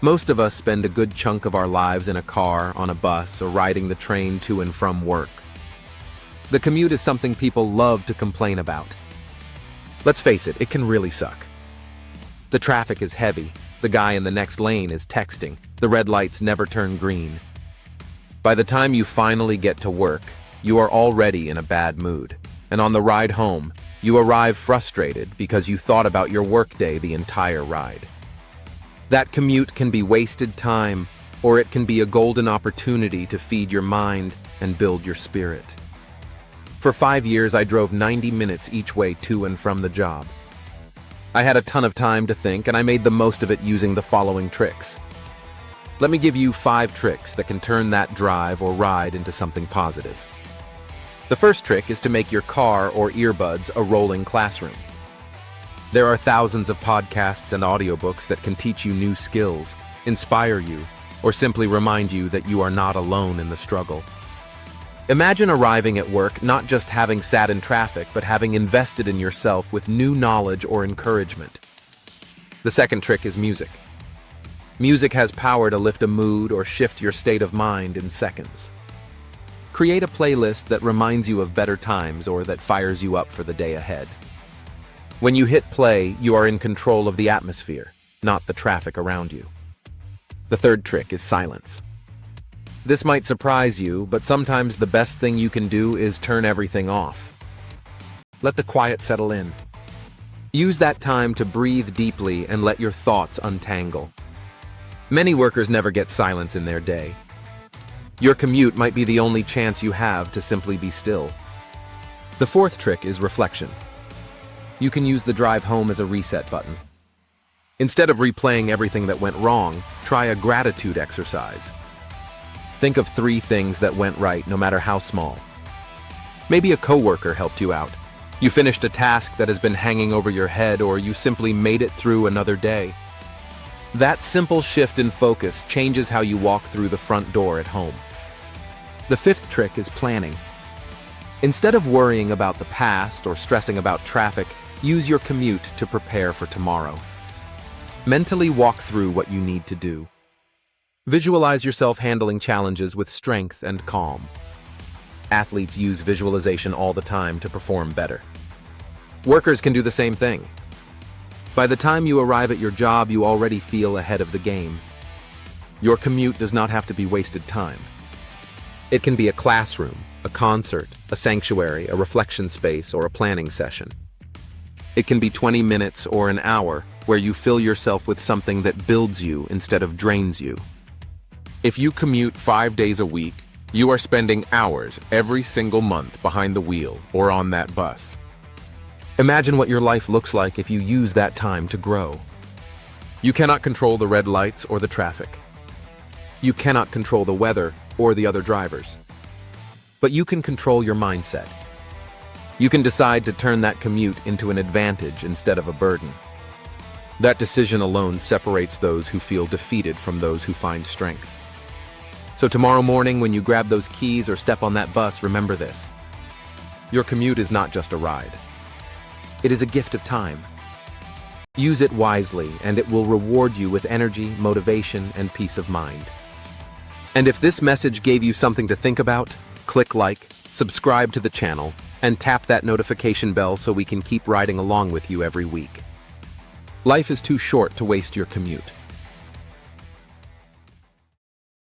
Most of us spend a good chunk of our lives in a car, on a bus, or riding the train to and from work. The commute is something people love to complain about. Let's face it, it can really suck. The traffic is heavy, the guy in the next lane is texting, the red lights never turn green. By the time you finally get to work, you are already in a bad mood, and on the ride home, you arrive frustrated because you thought about your workday the entire ride. That commute can be wasted time, or it can be a golden opportunity to feed your mind and build your spirit. For 5 years, I drove 90 minutes each way to and from the job. I had a ton of time to think, and I made the most of it using the following tricks. Let me give you 5 tricks that can turn that drive or ride into something positive. The first trick is to make your car or earbuds a rolling classroom. There are thousands of podcasts and audiobooks that can teach you new skills, inspire you, or simply remind you that you are not alone in the struggle. Imagine arriving at work not just having sat in traffic, but having invested in yourself with new knowledge or encouragement. The second trick is music. Music has power to lift a mood or shift your state of mind in seconds. Create a playlist that reminds you of better times or that fires you up for the day ahead. When you hit play, you are in control of the atmosphere, not the traffic around you. The third trick is silence. This might surprise you, but sometimes the best thing you can do is turn everything off. Let the quiet settle in. Use that time to breathe deeply and let your thoughts untangle. Many workers never get silence in their day. Your commute might be the only chance you have to simply be still. The fourth trick is reflection. You can use the drive home as a reset button. Instead of replaying everything that went wrong, try a gratitude exercise. Think of 3 things that went right, no matter how small. Maybe a coworker helped you out. You finished a task that has been hanging over your head, or you simply made it through another day. That simple shift in focus changes how you walk through the front door at home. The fifth trick is planning. Instead of worrying about the past or stressing about traffic, use your commute to prepare for tomorrow. Mentally walk through what you need to do. Visualize yourself handling challenges with strength and calm. Athletes use visualization all the time to perform better. Workers can do the same thing. By the time you arrive at your job, you already feel ahead of the game. Your commute does not have to be wasted time. It can be a classroom, a concert, a sanctuary, a reflection space, or a planning session. It can be 20 minutes or an hour where you fill yourself with something that builds you instead of drains you. If you commute 5 days a week, you are spending hours every single month behind the wheel or on that bus. Imagine what your life looks like if you use that time to grow. You cannot control the red lights or the traffic. You cannot control the weather or the other drivers. But you can control your mindset. You can decide to turn that commute into an advantage instead of a burden. That decision alone separates those who feel defeated from those who find strength. So tomorrow morning, when you grab those keys or step on that bus, remember this. Your commute is not just a ride. It is a gift of time. Use it wisely, and it will reward you with energy, motivation, and peace of mind. And if this message gave you something to think about, click like, subscribe to the channel, and tap that notification bell so we can keep riding along with you every week. Life is too short to waste your commute.